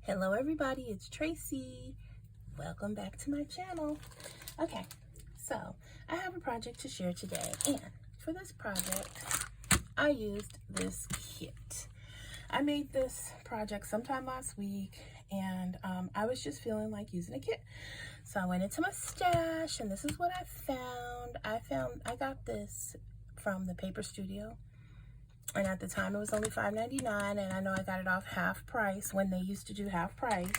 Hello everybody, it's Tracy. Welcome back to my channel. Okay, so I have a project to share today, and for this project I used this kit. I made this project sometime last week, and I was just feeling like using a kit. So I went into my stash, and this is what I found. I got this from the Paper Studio. And at the time it was only $5.99, and I know I got it off half price when they used to do half price.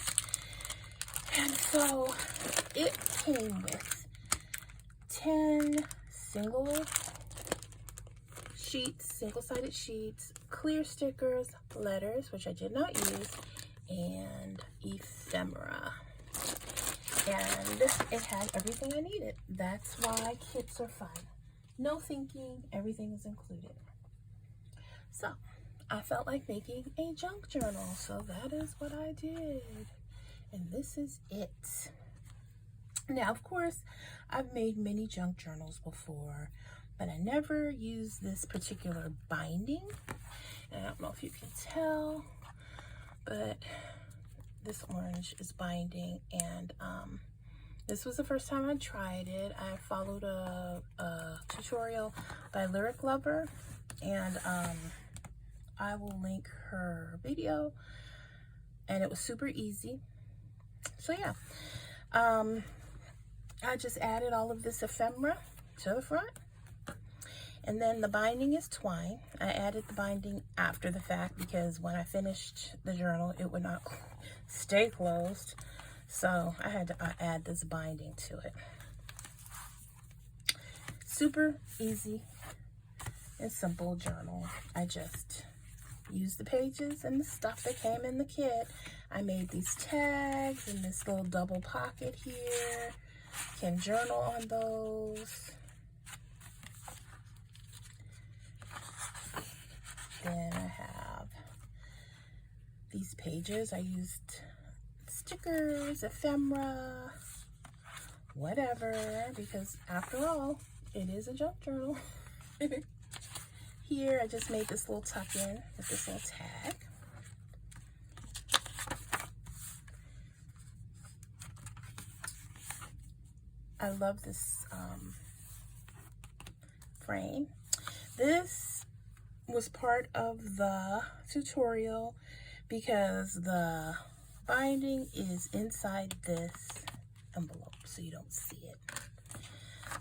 And so it came with 10 single-sided sheets, clear stickers, letters, which I did not use, and ephemera. And it had everything I needed. That's why kits are fun. No thinking, everything is included. So I felt like making a junk journal, so that is what I did, and this is it. Now, of course, I've made many junk journals before, but I never used this particular binding. And I don't know if you can tell, but this orange is binding, and this was the first time I tried it. I followed a tutorial by Lyric Lover, and I will link her video, and it was super easy. So yeah, I just added all of this ephemera to the front, and then the binding is twine. I added the binding after the fact because when I finished the journal it would not stay closed, so I had to add this binding to it. Super easy and simple journal. I just use the pages and the stuff that came in the kit. I made these tags and this little double pocket here. Can journal on those. Then I have these pages. I used stickers, ephemera, whatever, because after all, it is a junk journal. Here, I just made this little tuck-in with this little tag. I love this frame. This was part of the tutorial because the binding is inside this envelope, so you don't see it.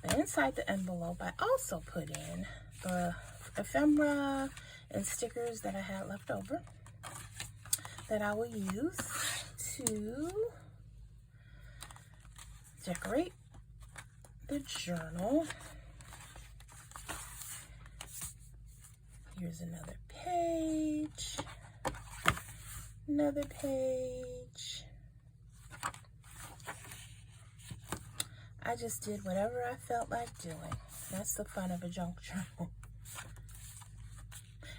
But inside the envelope, I also put in the ephemera and stickers that I had left over that I will use to decorate the journal. Here's another page, another page. I just did whatever I felt like doing. That's the fun of a junk journal.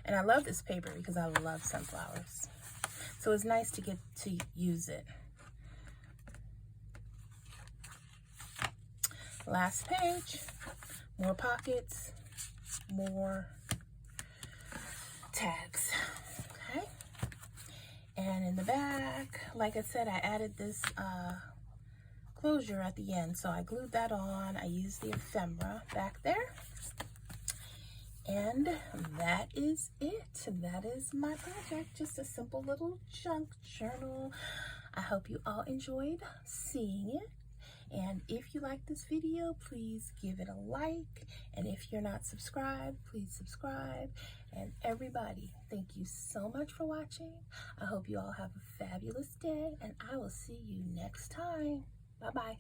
And I love this paper because I love sunflowers. So it's nice to get to use it. Last page, more pockets, more tags, okay? And in the back, like I said, I added this closure at the end. So I glued that on. I used the ephemera back there. And that is it. That is my project. Just a simple little junk journal. I hope you all enjoyed seeing it. And if you like this video, please give it a like. And if you're not subscribed, please subscribe. And everybody, thank you so much for watching. I hope you all have a fabulous day, and I will see you next time. Bye-bye.